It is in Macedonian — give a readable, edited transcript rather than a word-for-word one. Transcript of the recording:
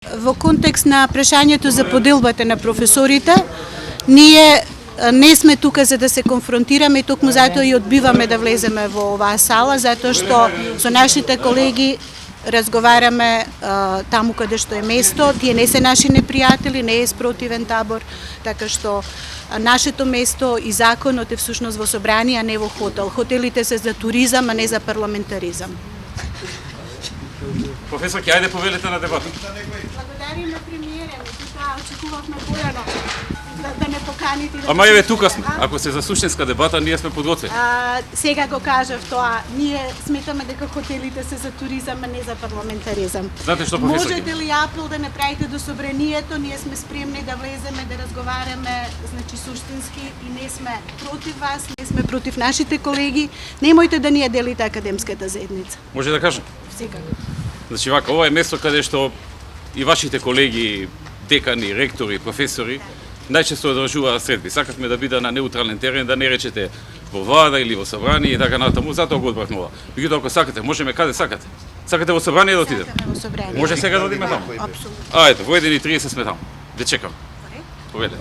Во контекст на прашањето за поделбата на професорите, ние не сме тука за да се конфронтираме и токму затоа и одбиваме да влеземе во оваа сала, затоа што со нашите колеги разговараме таму каде што е место. Тие не се наши непријатели, не е спротивен табор, така што нашето место и законот е всушност во собрание, а не во хотел. Хотелите се за туризам, а не за парламентаризам. Професор, ќе ајде повелете на дебата. Благодариме премиере, тука очекувавме порано да не поканите. Ама еве тука сме. Ако се за суштинска дебата, ние сме подготвени. Сега го кажав тоа, ние сметаме дека хотелите се за туризам, а не за парламентаризам. Знаете што, професор? Можете ли апел да направите до собранието? Ние сме спремни да влеземе, да разговараме, значи суштински и не сме против вас, не сме против нашите колеги. Немојте да ни ја делите академската заедница. Може да кажам? Секако. Значи вака, ова е место каде што и вашите колеги, декани, ректори, професори најчесто одржуваат средби. Сакавме да биде на неутрален терен, да не речете во влада или во собрание и така натаму, затоа го одбрахме ова. Меѓутоа, ако сакате, можеме каде сакате. Сакате во собрание да отидете? Сакаме во собрание. Може сега да одиме таму? Апсолутно. Ајде, во 1:30 сме таму. Де чекам. Повелете.